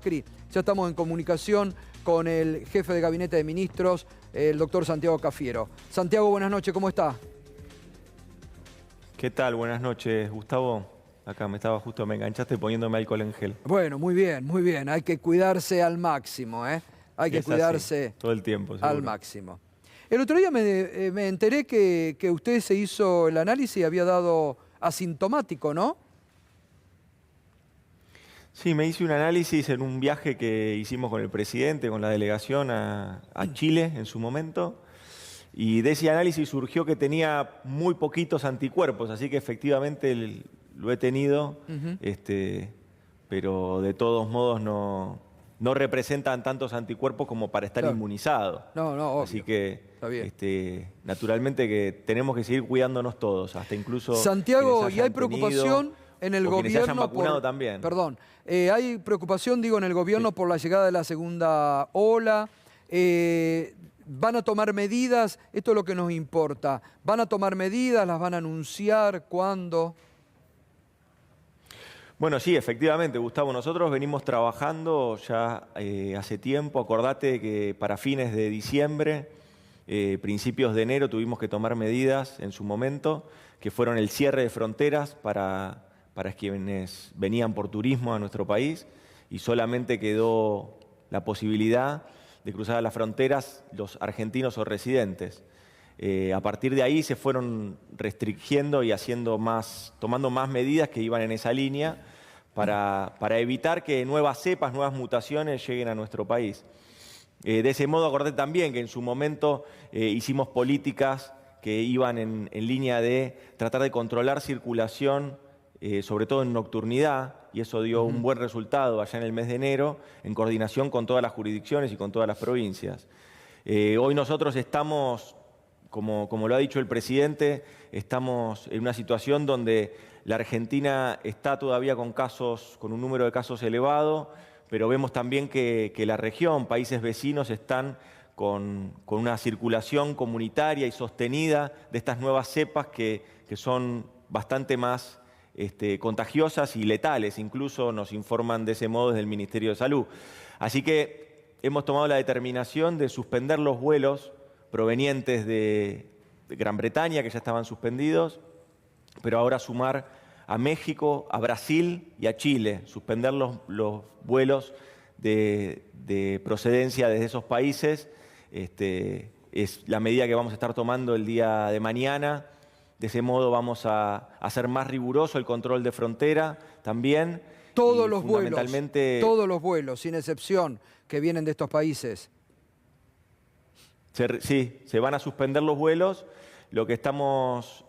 Ya estamos en comunicación con el jefe de gabinete de ministros, el doctor Santiago Cafiero. Santiago, buenas noches, ¿cómo está? ¿Qué tal? Buenas noches, Gustavo. Acá me enganchaste poniéndome alcohol en gel. Bueno, muy bien, muy bien. Hay que cuidarse al máximo, ¿eh? Hay que cuidarse así, todo el tiempo, seguro. al máximo. El otro día me enteré que usted se hizo el análisis y había dado asintomático, ¿no? Sí, me hice un análisis en un viaje que hicimos con el presidente, con la delegación a Chile en su momento. Y de ese análisis surgió que tenía muy poquitos anticuerpos, así que efectivamente lo he tenido, pero de todos modos no representan tantos anticuerpos como para estar inmunizado. No, obvio. Así que está bien. naturalmente que tenemos que seguir cuidándonos todos, hasta incluso Santiago, ¿y hay preocupación en el gobierno quienes hayan vacunado también? Perdón, hay preocupación, digo, en el gobierno por la llegada de la segunda ola. ¿Van a tomar medidas? Esto es lo que nos importa. ¿Van a tomar medidas? ¿Las van a anunciar? ¿Cuándo? Bueno, sí, efectivamente, Gustavo. Nosotros venimos trabajando ya hace tiempo. Acordate que para fines de diciembre, principios de enero, tuvimos que tomar medidas en su momento, que fueron el cierre de fronteras para quienes venían por turismo a nuestro país, y solamente quedó la posibilidad de cruzar las fronteras los argentinos o residentes. A partir de ahí se fueron restringiendo y tomando más medidas que iban en esa línea para evitar que nuevas cepas, nuevas mutaciones lleguen a nuestro país. De ese modo, acordé también que en su momento hicimos políticas que iban en línea de tratar de controlar circulación, sobre todo en nocturnidad, y eso dio un buen resultado allá en el mes de enero, en coordinación con todas las jurisdicciones y con todas las provincias. Hoy nosotros estamos, como lo ha dicho el presidente, estamos en una situación donde la Argentina está todavía con un número de casos elevado, pero vemos también que la región, países vecinos, están con una circulación comunitaria y sostenida de estas nuevas cepas que son bastante más contagiosas y letales, incluso nos informan de ese modo desde el Ministerio de Salud. Así que hemos tomado la determinación de suspender los vuelos provenientes de Gran Bretaña, que ya estaban suspendidos, pero ahora sumar a México, a Brasil y a Chile, suspender los vuelos de procedencia desde esos países. Es la medida que vamos a estar tomando el día de mañana. De ese modo vamos a hacer más riguroso el control de frontera también. Todos los vuelos, sin excepción, que vienen de estos países. Sí, se van a suspender los vuelos. Lo que estamos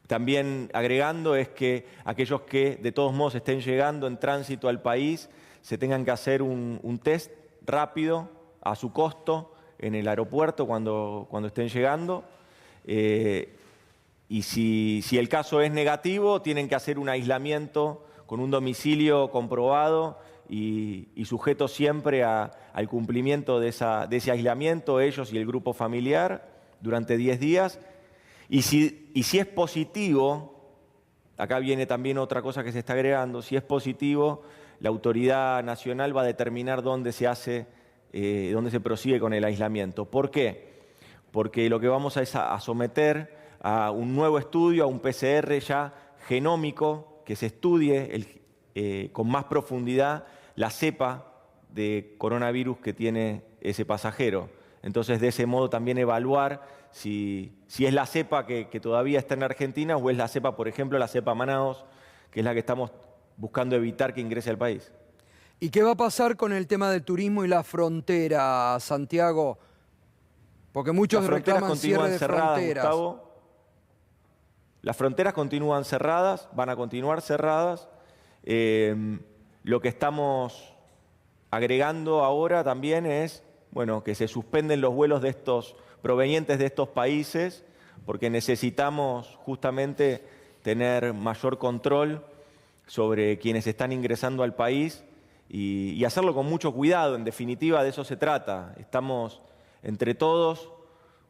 también agregando es que aquellos que de todos modos estén llegando en tránsito al país se tengan que hacer un test rápido a su costo en el aeropuerto cuando estén llegando. Y si el caso es negativo, tienen que hacer un aislamiento con un domicilio comprobado y sujeto siempre al cumplimiento de ese aislamiento, ellos y el grupo familiar, durante 10 días. Y si es positivo, acá viene también otra cosa que se está agregando, si es positivo, la autoridad nacional va a determinar dónde se prosigue con el aislamiento. ¿Por qué? Porque lo que vamos es a someter a un nuevo estudio, a un PCR ya genómico, que se estudie con más profundidad la cepa de coronavirus que tiene ese pasajero. Entonces, de ese modo también evaluar si es la cepa que todavía está en Argentina o es la cepa, por ejemplo, la cepa Manaos, que es la que estamos buscando evitar que ingrese al país. ¿Y qué va a pasar con el tema del turismo y la frontera, Santiago? Porque muchos reclaman cierre de fronteras. Gustavo. Las fronteras continúan cerradas, van a continuar cerradas. Lo que estamos agregando ahora también es que se suspenden los vuelos provenientes de estos países, porque necesitamos justamente tener mayor control sobre quienes están ingresando al país y hacerlo con mucho cuidado. En definitiva, de eso se trata. Estamos entre todos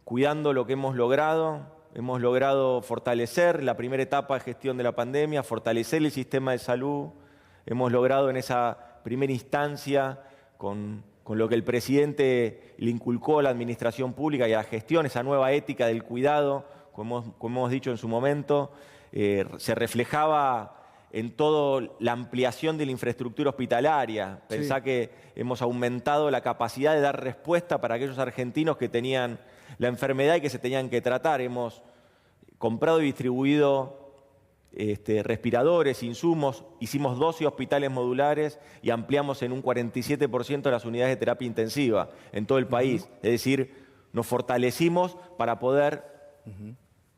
cuidando lo que hemos logrado fortalecer la primera etapa de gestión de la pandemia, fortalecer el sistema de salud, hemos logrado en esa primera instancia, con lo que el presidente le inculcó a la administración pública y a la gestión, esa nueva ética del cuidado, como hemos dicho en su momento, se reflejaba en toda la ampliación de la infraestructura hospitalaria. Pensá que hemos aumentado la capacidad de dar respuesta para aquellos argentinos que tenían la enfermedad y que se tenían que tratar. Hemos comprado y distribuido respiradores, insumos, hicimos 12 hospitales modulares y ampliamos en un 47% las unidades de terapia intensiva en todo el país. Es decir, nos fortalecimos para poder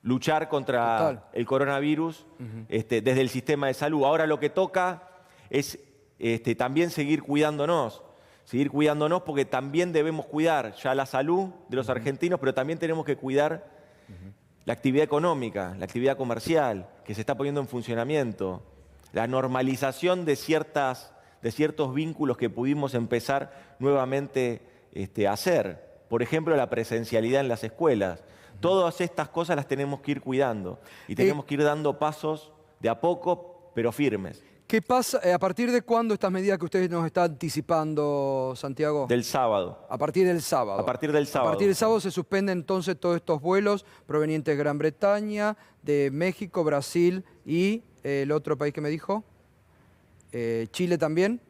luchar contra el coronavirus desde el sistema de salud. Ahora lo que toca es también seguir cuidándonos porque también debemos cuidar ya la salud de los argentinos, pero también tenemos que cuidar la actividad económica, la actividad comercial que se está poniendo en funcionamiento, la normalización de ciertos vínculos que pudimos empezar nuevamente a hacer. Por ejemplo, la presencialidad en las escuelas. Todas estas cosas las tenemos que ir cuidando y tenemos que ir dando pasos de a poco, pero firmes. ¿Qué pasa? ¿A partir de cuándo estas medidas que usted nos está anticipando, Santiago? Del sábado. A partir del sábado. A partir del sábado. A partir del sábado se suspenden entonces todos estos vuelos provenientes de Gran Bretaña, de México, Brasil y el otro país que me dijo, Chile también.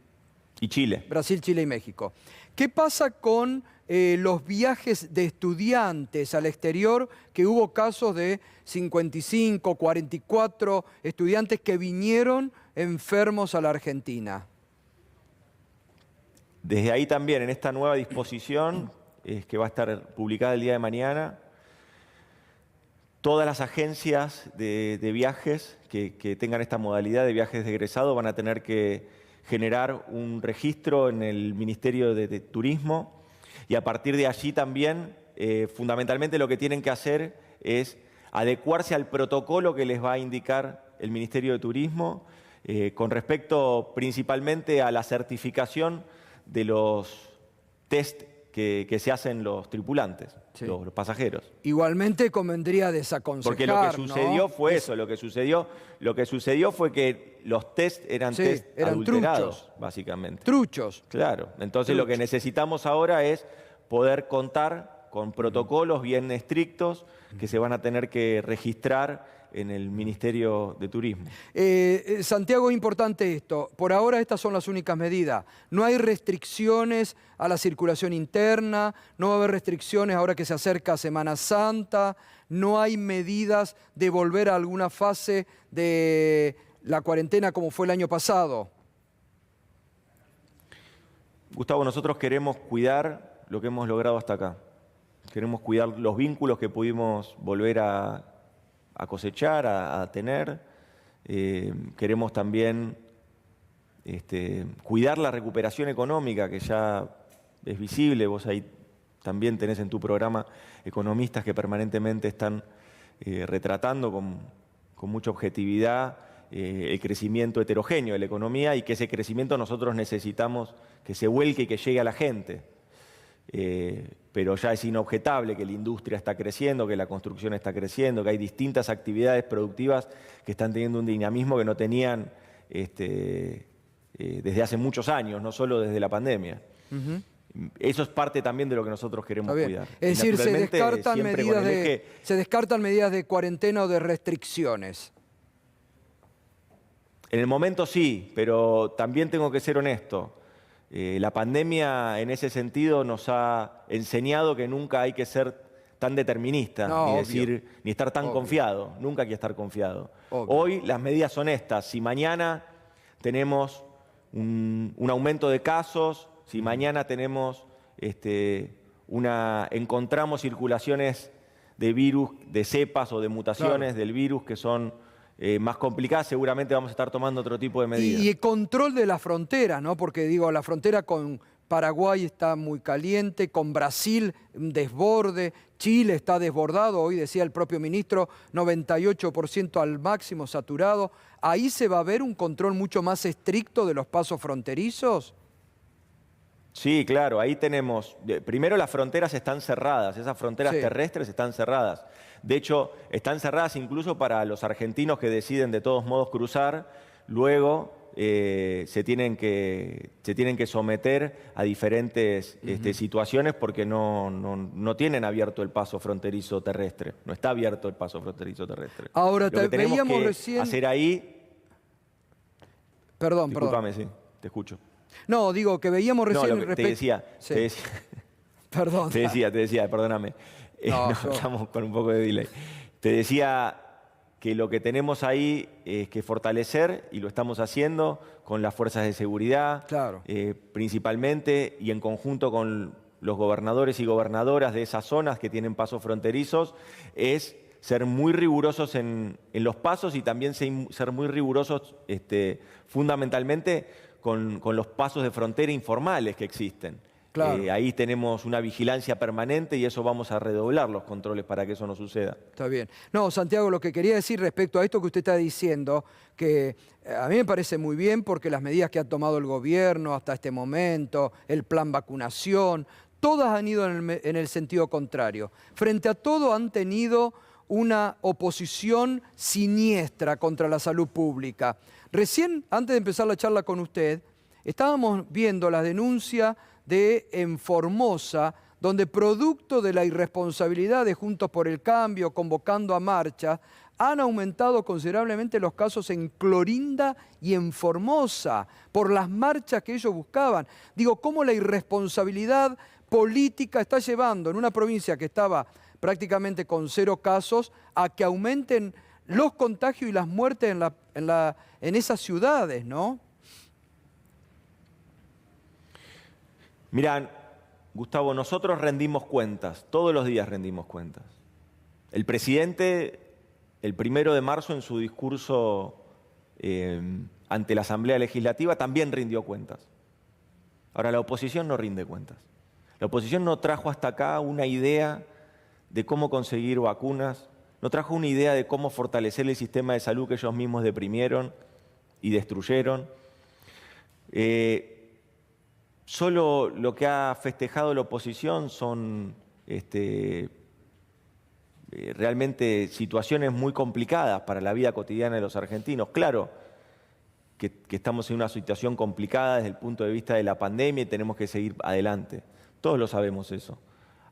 Y Chile. Brasil, Chile y México. ¿Qué pasa con los viajes de estudiantes al exterior? Que hubo casos de 55, 44 estudiantes que vinieron enfermos a la Argentina. Desde ahí también, en esta nueva disposición, que va a estar publicada el día de mañana, todas las agencias de viajes que tengan esta modalidad de viajes de egresado van a tener que generar un registro en el Ministerio de Turismo y a partir de allí también, fundamentalmente lo que tienen que hacer es adecuarse al protocolo que les va a indicar el Ministerio de Turismo con respecto principalmente a la certificación de los test que se hacen los tripulantes, los pasajeros. Igualmente convendría desaconsejar, porque lo que sucedió fue eso, lo que sucedió fue que los test eran adulterados, truchos, básicamente. Truchos. Claro, entonces lo que necesitamos ahora es poder contar con protocolos bien estrictos que se van a tener que registrar en el Ministerio de Turismo. Santiago, es importante esto. Por ahora estas son las únicas medidas. No hay restricciones a la circulación interna, no va a haber restricciones ahora que se acerca Semana Santa, no hay medidas de volver a alguna fase de la cuarentena como fue el año pasado. Gustavo, nosotros queremos cuidar lo que hemos logrado hasta acá. Queremos cuidar los vínculos que pudimos volver a cosechar, a tener. Queremos también cuidar la recuperación económica que ya es visible. Vos ahí también tenés en tu programa economistas que permanentemente están retratando con mucha objetividad el crecimiento heterogéneo de la economía y que ese crecimiento nosotros necesitamos que se vuelque y que llegue a la gente. Pero ya es inobjetable que la industria está creciendo, que la construcción está creciendo, que hay distintas actividades productivas que están teniendo un dinamismo que no tenían desde hace muchos años, no solo desde la pandemia. Eso es parte también de lo que nosotros queremos cuidar. Es decir, se descartan medidas de cuarentena o de restricciones. En el momento sí, pero también tengo que ser honesto. La pandemia en ese sentido nos ha enseñado que nunca hay que ser tan determinista, ni estar tan confiado. Nunca hay que estar confiado. Hoy las medidas son estas. Si mañana tenemos un aumento de casos, si mañana tenemos encontramos circulaciones de virus, de cepas o de mutaciones del virus que son más complicadas, seguramente vamos a estar tomando otro tipo de medidas. Y el control de la frontera, ¿no? Porque digo, la frontera con Paraguay está muy caliente, con Brasil un desborde, Chile está desbordado, hoy decía el propio ministro, 98% al máximo saturado. ¿Ahí se va a ver un control mucho más estricto de los pasos fronterizos? Sí, claro, ahí tenemos, primero las fronteras están cerradas, esas fronteras terrestres están cerradas. De hecho, están cerradas incluso para los argentinos que deciden de todos modos cruzar. Luego se tienen que someter a diferentes situaciones porque no tienen abierto el paso fronterizo terrestre. No está abierto el paso fronterizo terrestre. Ahora, Lo que tenemos veíamos que recién... hacer ahí... Perdón. Discúlpame, sí, te escucho. No, digo que veíamos recién... No, te decía... Perdón. Te decía, perdóname. Estamos con un poco de delay. Te decía que lo que tenemos ahí es que fortalecer, y lo estamos haciendo con las fuerzas de seguridad, claro. Principalmente, y en conjunto con los gobernadores y gobernadoras de esas zonas que tienen pasos fronterizos, es ser muy rigurosos en los pasos y también ser muy rigurosos fundamentalmente con los pasos de frontera informales que existen. Claro. Ahí tenemos una vigilancia permanente y eso vamos a redoblar los controles para que eso no suceda. Está bien. No, Santiago, lo que quería decir respecto a esto que usted está diciendo, que a mí me parece muy bien porque las medidas que ha tomado el gobierno hasta este momento, el plan vacunación, todas han ido en el sentido contrario. Frente a todo han tenido una oposición siniestra contra la salud pública. Recién, antes de empezar la charla con usted, estábamos viendo la denuncia en Formosa, donde producto de la irresponsabilidad de Juntos por el Cambio, convocando a marcha, han aumentado considerablemente los casos en Clorinda y en Formosa, por las marchas que ellos buscaban. Digo, cómo la irresponsabilidad política está llevando en una provincia que estaba prácticamente con 0 casos a que aumenten los contagios y las muertes en esas ciudades, ¿no? Mirá, Gustavo, nosotros rendimos cuentas, todos los días rendimos cuentas. El presidente, el 1 de marzo, en su discurso ante la Asamblea Legislativa, también rindió cuentas. Ahora, la oposición no rinde cuentas. La oposición no trajo hasta acá una idea de cómo conseguir vacunas, no trajo una idea de cómo fortalecer el sistema de salud que ellos mismos deprimieron y destruyeron. Solo lo que ha festejado la oposición son realmente situaciones muy complicadas para la vida cotidiana de los argentinos. Claro que estamos en una situación complicada desde el punto de vista de la pandemia y tenemos que seguir adelante. Todos lo sabemos eso.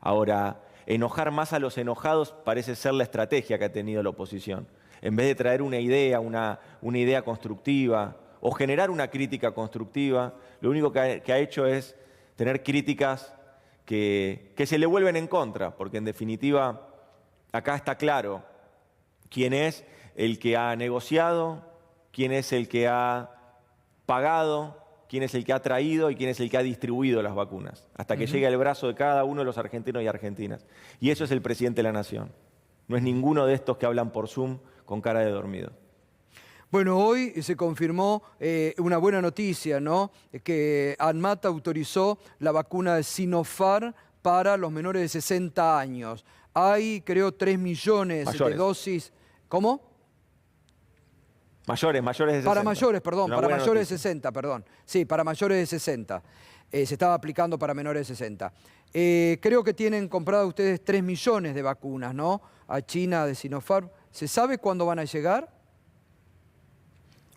Ahora, enojar más a los enojados parece ser la estrategia que ha tenido la oposición. En vez de traer una idea constructiva, o generar una crítica constructiva, lo único que ha hecho es tener críticas que se le vuelven en contra, porque en definitiva acá está claro quién es el que ha negociado, quién es el que ha pagado, quién es el que ha traído y quién es el que ha distribuido las vacunas, hasta que llegue al brazo de cada uno de los argentinos y argentinas. Y eso es el presidente de la Nación. No es ninguno de estos que hablan por Zoom con cara de dormido. Bueno, hoy se confirmó una buena noticia, ¿no? Que ANMAT autorizó la vacuna de Sinopharm para los menores de 60 años. Hay, creo, 3 millones de dosis. ¿Cómo? Mayores de 60. Para mayores, perdón, para mayores de 60, perdón. Sí, para mayores de 60. Se estaba aplicando para menores de 60. Creo que tienen comprado ustedes 3 millones de vacunas, ¿no? A China de Sinopharm. ¿Se sabe cuándo van a llegar?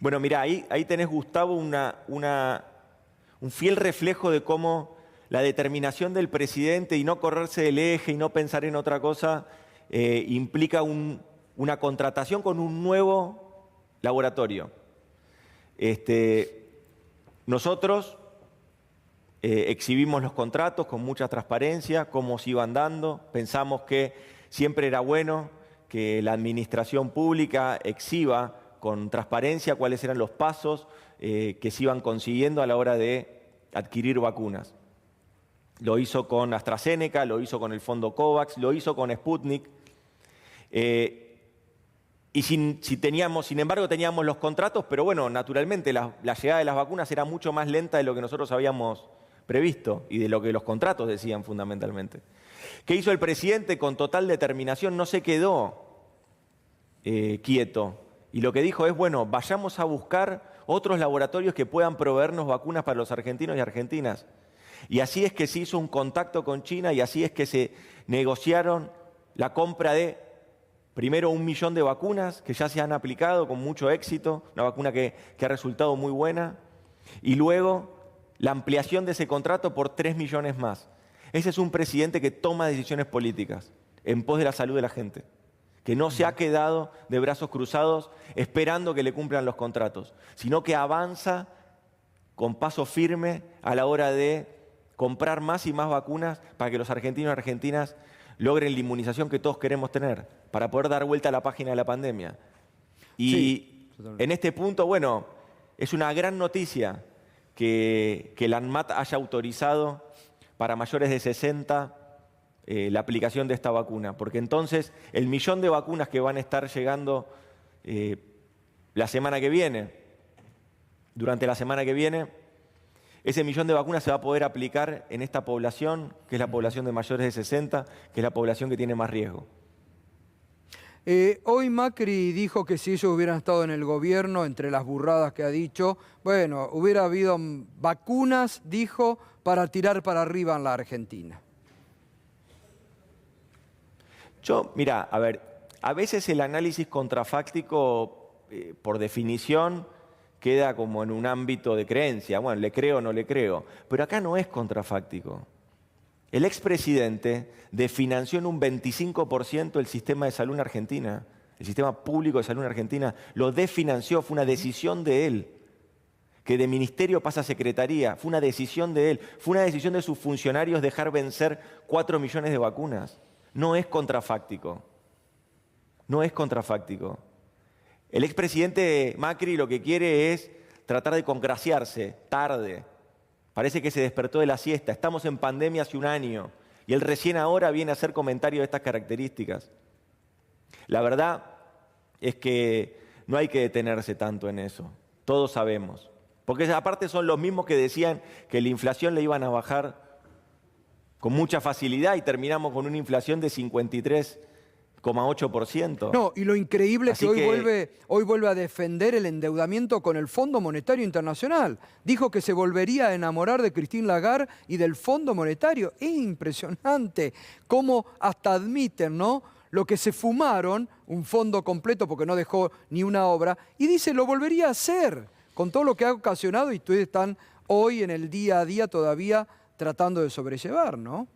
Bueno, mirá, ahí tenés, Gustavo, un fiel reflejo de cómo la determinación del presidente y no correrse del eje y no pensar en otra cosa implica una contratación con un nuevo laboratorio. Nosotros exhibimos los contratos con mucha transparencia, cómo se iban dando. Pensamos que siempre era bueno que la administración pública exhiba con transparencia cuáles eran los pasos que se iban consiguiendo a la hora de adquirir vacunas. Lo hizo con AstraZeneca, lo hizo con el fondo COVAX, lo hizo con Sputnik. Y sin embargo teníamos los contratos, pero bueno, naturalmente la llegada de las vacunas era mucho más lenta de lo que nosotros habíamos previsto y de lo que los contratos decían fundamentalmente. ¿Qué hizo el presidente? Con total determinación no se quedó quieto. Y lo que dijo es, bueno, vayamos a buscar otros laboratorios que puedan proveernos vacunas para los argentinos y argentinas. Y así es que se hizo un contacto con China y así es que se negociaron la compra de primero 1 millón de vacunas que ya se han aplicado con mucho éxito, una vacuna que ha resultado muy buena, y luego la ampliación de ese contrato por 3 millones más. Ese es un presidente que toma decisiones políticas en pos de la salud de la gente, que no se ha quedado de brazos cruzados esperando que le cumplan los contratos, sino que avanza con paso firme a la hora de comprar más y más vacunas para que los argentinos y argentinas logren la inmunización que todos queremos tener, para poder dar vuelta a la página de la pandemia. Y Sí, en este punto, bueno, es una gran noticia que la ANMAT haya autorizado para mayores de 60 la aplicación de esta vacuna, porque entonces el 1 millón de vacunas que van a estar llegando la semana que viene, durante la semana que viene, ese 1 millón de vacunas se va a poder aplicar en esta población, que es la población de mayores de 60, que es la población que tiene más riesgo. Hoy Macri dijo que si ellos hubieran estado en el gobierno, entre las burradas que ha dicho, bueno, hubiera habido vacunas, dijo, para tirar para arriba en la Argentina. Mira, a ver, a veces el análisis contrafáctico, por definición, queda como en un ámbito de creencia. Bueno, le creo o no le creo. Pero acá no es contrafáctico. El expresidente desfinanció en un 25% el sistema de salud en Argentina. El sistema público de salud en Argentina lo desfinanció, fue una decisión de él. Que de ministerio pasa a secretaría, fue una decisión de él. Fue una decisión de sus funcionarios dejar vencer 4 millones de vacunas. No es contrafáctico. No es contrafáctico. El expresidente Macri lo que quiere es tratar de congraciarse tarde. Parece que se despertó de la siesta. Estamos en pandemia hace 1 año y él recién ahora viene a hacer comentarios de estas características. La verdad es que no hay que detenerse tanto en eso. Todos sabemos. Porque aparte son los mismos que decían que la inflación le iban a bajar con mucha facilidad y terminamos con una inflación de 53,8%. No, y lo increíble es Así que hoy vuelve a defender el endeudamiento con el Fondo Monetario Internacional. Dijo que se volvería a enamorar de Christine Lagarde y del Fondo Monetario. Es impresionante cómo hasta admiten, ¿no?, lo que se fumaron, un fondo completo porque no dejó ni una obra, y dice, lo volvería a hacer, con todo lo que ha ocasionado, y ustedes están hoy en el día a día todavía tratando de sobrellevar, ¿no?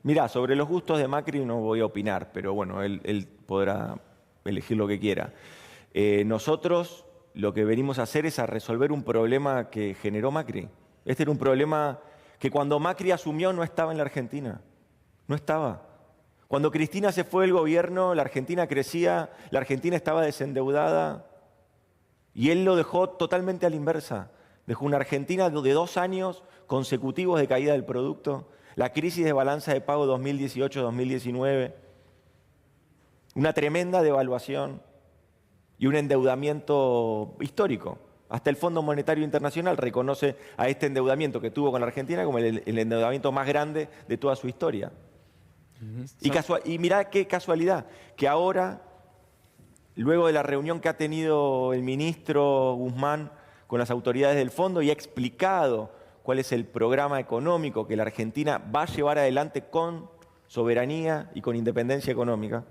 Mirá, sobre los gustos de Macri no voy a opinar, pero bueno, él podrá elegir lo que quiera. Nosotros lo que venimos a hacer es a resolver un problema que generó Macri. Este era un problema que cuando Macri asumió no estaba en la Argentina. No estaba. Cuando Cristina se fue del gobierno, la Argentina crecía, la Argentina estaba desendeudada y él lo dejó totalmente a la inversa. Dejó una Argentina de 2 años consecutivos de caída del producto, la crisis de balanza de pago 2018-2019, una tremenda devaluación y un endeudamiento histórico. Hasta el Fondo Monetario Internacional reconoce a este endeudamiento que tuvo con la Argentina como el endeudamiento más grande de toda su historia. Y mirá qué casualidad, que ahora, luego de la reunión que ha tenido el ministro Guzmán con las autoridades del fondo y ha explicado cuál es el programa económico que la Argentina va a llevar adelante con soberanía y con independencia económica,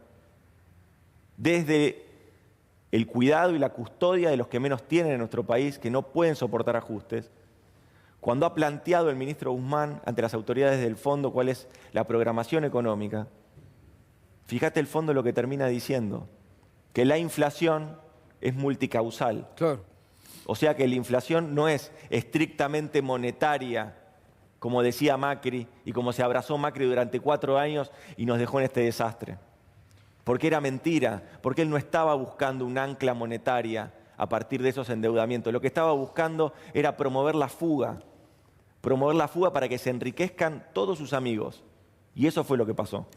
desde el cuidado y la custodia de los que menos tienen en nuestro país, que no pueden soportar ajustes. Cuando ha planteado el ministro Guzmán ante las autoridades del fondo cuál es la programación económica, fíjate el fondo lo que termina diciendo, que la inflación es multicausal. Claro. O sea que la inflación no es estrictamente monetaria, como decía Macri y como se abrazó Macri durante 4 años y nos dejó en este desastre. Porque era mentira, porque él no estaba buscando un ancla monetaria a partir de esos endeudamientos. Lo que estaba buscando era promover la fuga para que se enriquezcan todos sus amigos. Y eso fue lo que pasó.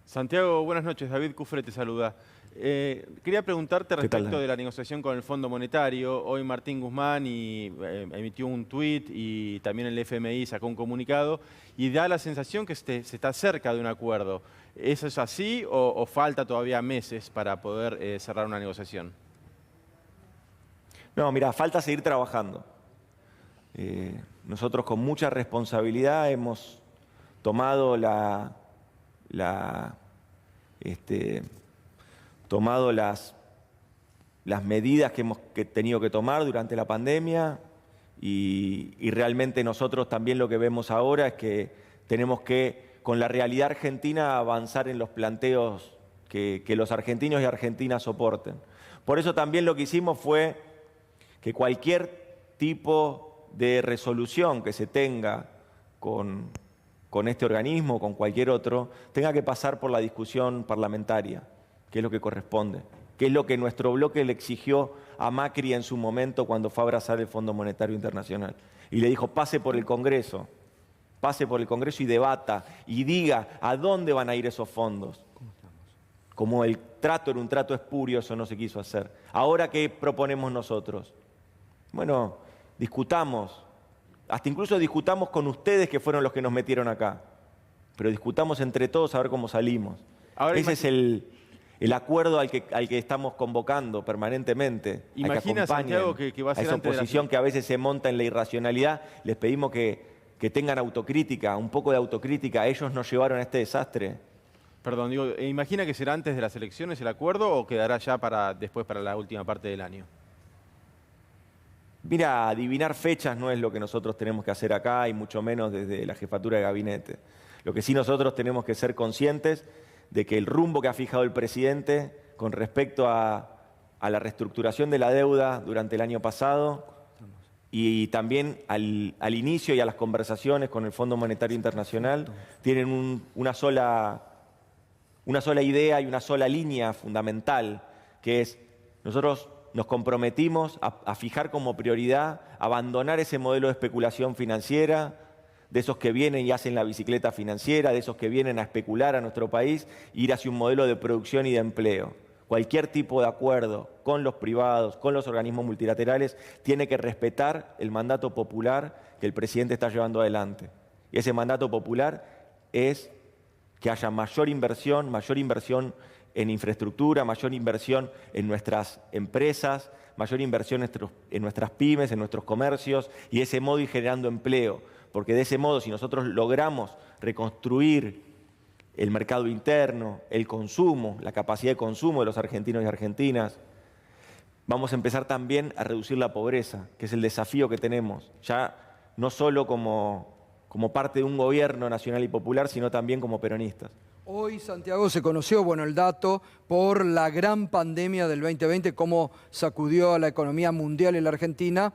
Santiago, buenas noches. David Cufre te saluda. Quería preguntarte respecto de la negociación con el Fondo Monetario. Hoy Martín Guzmán emitió un tuit y también el FMI sacó un comunicado y da la sensación que se está cerca de un acuerdo. ¿Eso es así o falta todavía meses para poder cerrar una negociación? No, mirá, falta seguir trabajando. Nosotros con mucha responsabilidad hemos tomado tomado las medidas que hemos tenido que tomar durante la pandemia y realmente nosotros también lo que vemos ahora es que tenemos que, con la realidad argentina, avanzar en los planteos que los argentinos y argentinas soporten. Por eso también lo que hicimos fue que cualquier tipo de resolución que se tenga con este organismo, con cualquier otro, tenga que pasar por la discusión parlamentaria, que es lo que corresponde, que es lo que nuestro bloque le exigió a Macri en su momento cuando fue a abrazar el Fondo Monetario Internacional. Y le dijo, pase por el Congreso y debata y diga a dónde van a ir esos fondos. Como el trato era un trato espurio, eso no se quiso hacer. Ahora, ¿qué proponemos nosotros? Bueno, discutamos, hasta incluso discutamos con ustedes que fueron los que nos metieron acá, pero discutamos entre todos a ver cómo salimos. Ahora, ese es el acuerdo al que estamos convocando permanentemente. Imagina, Santiago, que va a ser esa antes de oposición que a veces se monta en la irracionalidad. Les pedimos que tengan autocrítica, un poco de autocrítica. Ellos nos llevaron a este desastre. Perdón, digo, ¿imagina que será antes de las elecciones el acuerdo o quedará ya después para la última parte del año? Mira, adivinar fechas no es lo que nosotros tenemos que hacer acá y mucho menos desde la jefatura de gabinete. Lo que sí nosotros tenemos que ser conscientes de que el rumbo que ha fijado el presidente con respecto a la reestructuración de la deuda durante el año pasado y también al inicio y a las conversaciones con el Fondo Monetario Internacional tienen una sola idea y una sola línea fundamental, que es nosotros nos comprometimos a fijar como prioridad abandonar ese modelo de especulación financiera, de esos que vienen y hacen la bicicleta financiera, de esos que vienen a especular a nuestro país, ir hacia un modelo de producción y de empleo. Cualquier tipo de acuerdo con los privados, con los organismos multilaterales, tiene que respetar el mandato popular que el presidente está llevando adelante. Y ese mandato popular es que haya mayor inversión en infraestructura, mayor inversión en nuestras empresas, mayor inversión en nuestras pymes, en nuestros comercios, y de ese modo ir generando empleo. Porque de ese modo, si nosotros logramos reconstruir el mercado interno, el consumo, la capacidad de consumo de los argentinos y argentinas, vamos a empezar también a reducir la pobreza, que es el desafío que tenemos, ya no solo como parte de un gobierno nacional y popular, sino también como peronistas. Hoy, Santiago, se conoció, el dato por la gran pandemia del 2020, cómo sacudió a la economía mundial y la Argentina,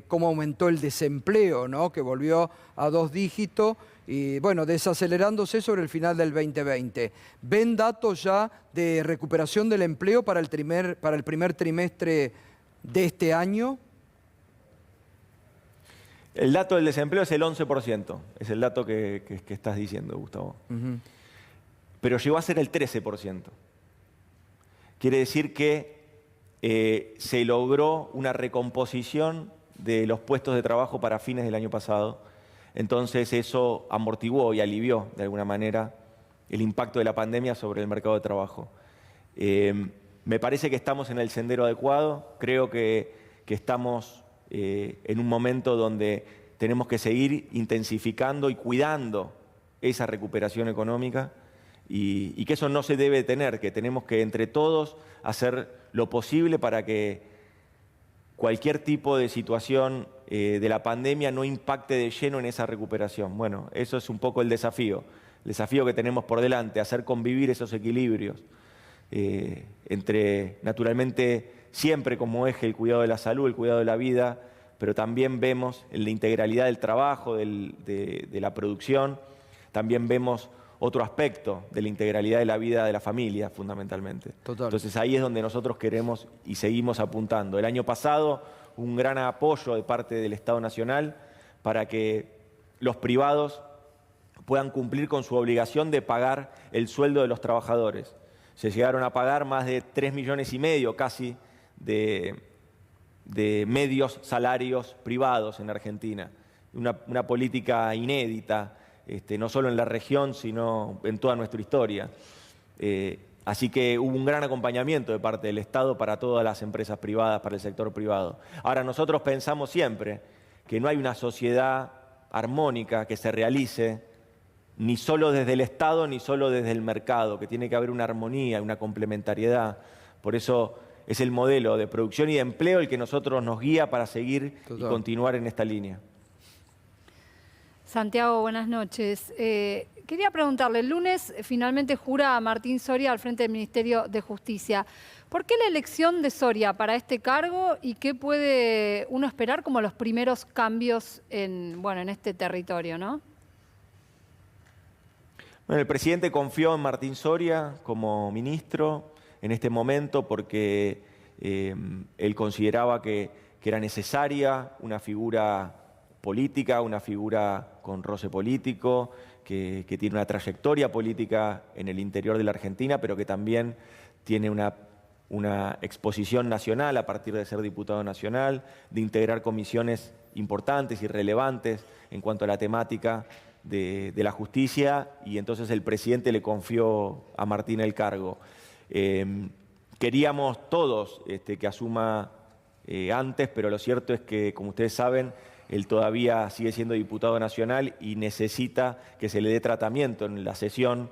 cómo aumentó el desempleo, ¿no? Que volvió a 2 dígitos y, desacelerándose sobre el final del 2020. ¿Ven datos ya de recuperación del empleo para el primer trimestre de este año? El dato del desempleo es el 11%, es el dato que estás diciendo, Gustavo. Pero llegó a ser el 13%. Quiere decir que se logró una recomposición de los puestos de trabajo para fines del año pasado. Entonces eso amortiguó y alivió de alguna manera el impacto de la pandemia sobre el mercado de trabajo. Me parece que estamos en el sendero adecuado. Creo que estamos en un momento donde tenemos que seguir intensificando y cuidando esa recuperación económica. Y que eso no se debe detener, que tenemos que entre todos hacer lo posible para que cualquier tipo de situación de la pandemia no impacte de lleno en esa recuperación. Bueno, eso es un poco el desafío que tenemos por delante, hacer convivir esos equilibrios entre, naturalmente, siempre como eje el cuidado de la salud, el cuidado de la vida, pero también vemos en la integralidad del trabajo, de la producción, también vemos otro aspecto de la integralidad de la vida de la familia, fundamentalmente. Total. Entonces ahí es donde nosotros queremos y seguimos apuntando. El año pasado, un gran apoyo de parte del Estado Nacional para que los privados puedan cumplir con su obligación de pagar el sueldo de los trabajadores. Se llegaron a pagar más de 3,5 millones casi de medios salarios privados en Argentina. Una política inédita, no solo en la región, sino en toda nuestra historia. Así que hubo un gran acompañamiento de parte del Estado para todas las empresas privadas, para el sector privado. Ahora, nosotros pensamos siempre que no hay una sociedad armónica que se realice ni solo desde el Estado ni solo desde el mercado, que tiene que haber una armonía, una complementariedad. Por eso es el modelo de producción y de empleo el que nosotros nos guía para seguir y continuar en esta línea. Santiago, buenas noches. Quería preguntarle, el lunes finalmente jura a Martín Soria al frente del Ministerio de Justicia. ¿Por qué la elección de Soria para este cargo y qué puede uno esperar como los primeros cambios en este territorio, ¿no? Bueno, el presidente confió en Martín Soria como ministro en este momento porque él consideraba que era necesaria una figura política, una figura con roce político, que tiene una trayectoria política en el interior de la Argentina, pero que también tiene una exposición nacional a partir de ser diputado nacional, de integrar comisiones importantes y relevantes en cuanto a la temática de la justicia, y entonces el presidente le confió a Martín el cargo. Queríamos todos que asuma antes, pero lo cierto es que, como ustedes saben, él todavía sigue siendo diputado nacional y necesita que se le dé tratamiento en la sesión,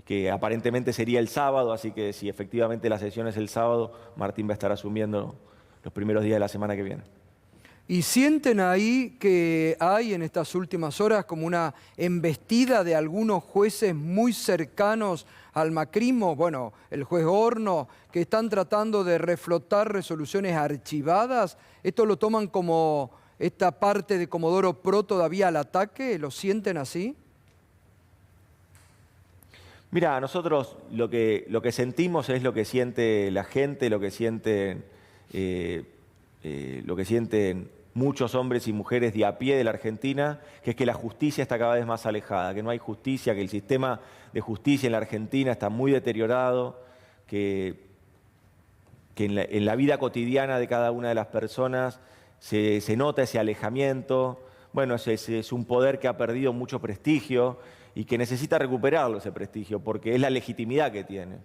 que aparentemente sería el sábado, así que si efectivamente la sesión es el sábado, Martín va a estar asumiendo los primeros días de la semana que viene. ¿Y sienten ahí que hay en estas últimas horas como una embestida de algunos jueces muy cercanos al macrismo? Bueno, el juez Horno, que están tratando de reflotar resoluciones archivadas. ¿Esto lo toman como esta parte de Comodoro Pro todavía al ataque? ¿Lo sienten así? Mira, nosotros lo que sentimos es lo que siente la gente, lo que sienten muchos hombres y mujeres de a pie de la Argentina, que es que la justicia está cada vez más alejada, que no hay justicia, que el sistema de justicia en la Argentina está muy deteriorado, que en la vida cotidiana de cada una de las personas se nota ese alejamiento. Bueno, es un poder que ha perdido mucho prestigio y que necesita recuperarlo ese prestigio, porque es la legitimidad que tiene.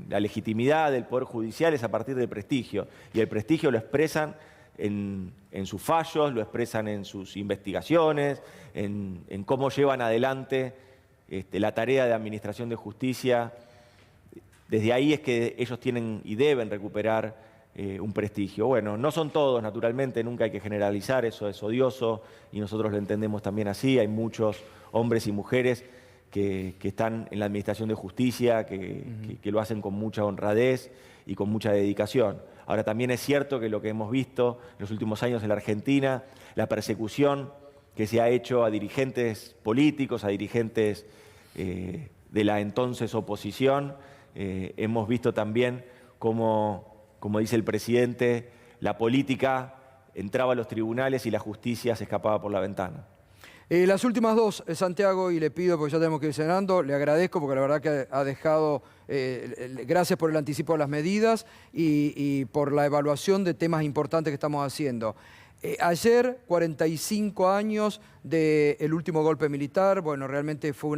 La legitimidad del Poder Judicial es a partir del prestigio, y el prestigio lo expresan en sus fallos, lo expresan en sus investigaciones, en cómo llevan adelante la tarea de administración de justicia. Desde ahí es que ellos tienen y deben recuperar un prestigio. Bueno, no son todos, naturalmente, nunca hay que generalizar, eso es odioso y nosotros lo entendemos también así. Hay muchos hombres y mujeres que están en la administración de justicia, que lo hacen con mucha honradez y con mucha dedicación. Ahora, también es cierto que lo que hemos visto en los últimos años en la Argentina, la persecución que se ha hecho a dirigentes políticos, a dirigentes de la entonces oposición, hemos visto también cómo, como dice el presidente, la política entraba a los tribunales y la justicia se escapaba por la ventana. Las últimas dos, Santiago, y le pido, porque ya tenemos que ir cenando, le agradezco porque la verdad que ha dejado, gracias por el anticipo de las medidas y por la evaluación de temas importantes que estamos haciendo. Ayer, 45 años del último golpe militar, bueno, realmente fue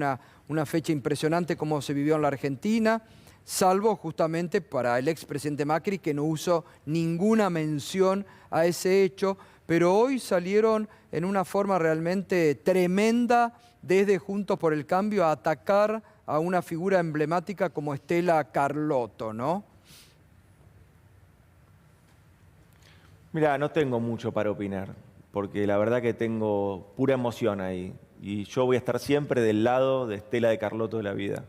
una fecha impresionante como se vivió en la Argentina, salvo justamente para el expresidente Macri, que no hizo ninguna mención a ese hecho, pero hoy salieron en una forma realmente tremenda desde Juntos por el Cambio a atacar a una figura emblemática como Estela Carlotto, ¿no? Mira, no tengo mucho para opinar, porque la verdad que tengo pura emoción ahí. Y yo voy a estar siempre del lado de Estela de Carlotto de la vida,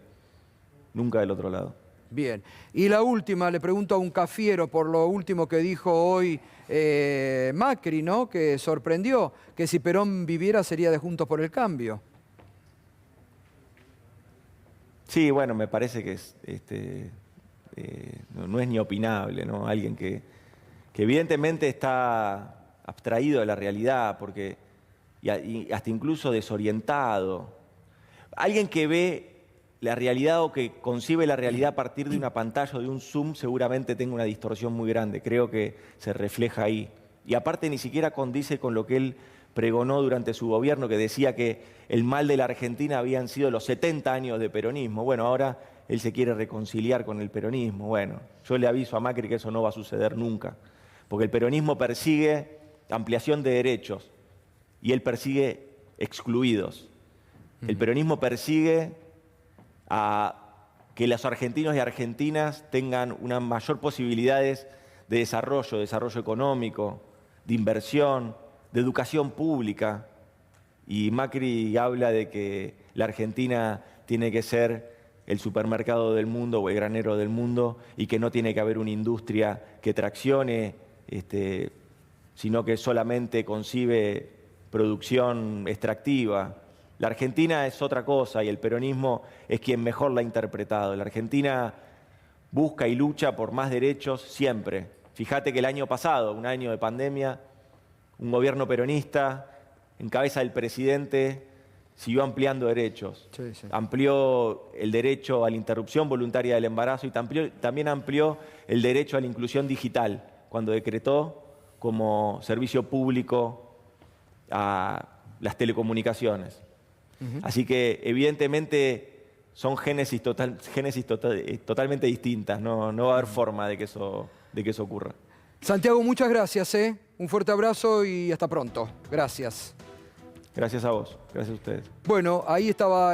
nunca del otro lado. Bien. Y la última, le pregunto a un cafiero por lo último que dijo hoy Macri, ¿no? Que sorprendió, que si Perón viviera sería de Juntos por el Cambio. Sí, bueno, me parece que no es ni opinable, ¿no? Alguien que evidentemente está abstraído de la realidad, y hasta incluso desorientado. Alguien que ve la realidad o que concibe la realidad a partir de una pantalla o de un zoom seguramente tenga una distorsión muy grande. Creo que se refleja ahí. Y aparte ni siquiera condice con lo que él pregonó durante su gobierno, que decía que el mal de la Argentina habían sido los 70 años de peronismo. Bueno, ahora él se quiere reconciliar con el peronismo. Bueno, yo le aviso a Macri que eso no va a suceder nunca, porque el peronismo persigue ampliación de derechos y él persigue excluidos. El peronismo persigue a que los argentinos y argentinas tengan unas mayor posibilidades de desarrollo económico, de inversión, de educación pública. Y Macri habla de que la Argentina tiene que ser el supermercado del mundo o el granero del mundo y que no tiene que haber una industria que traccione, sino que solamente concibe producción extractiva. La Argentina es otra cosa y el peronismo es quien mejor la ha interpretado. La Argentina busca y lucha por más derechos siempre. Fíjate que el año pasado, un año de pandemia, un gobierno peronista, en cabeza del presidente, siguió ampliando derechos. Sí, sí. Amplió el derecho a la interrupción voluntaria del embarazo y también amplió el derecho a la inclusión digital, cuando decretó como servicio público a las telecomunicaciones. Así que evidentemente son génesis totalmente distintas, no va a haber forma de que eso ocurra. Santiago, muchas gracias. Un fuerte abrazo y hasta pronto. Gracias. Gracias a vos, gracias a ustedes. Bueno, ahí estaba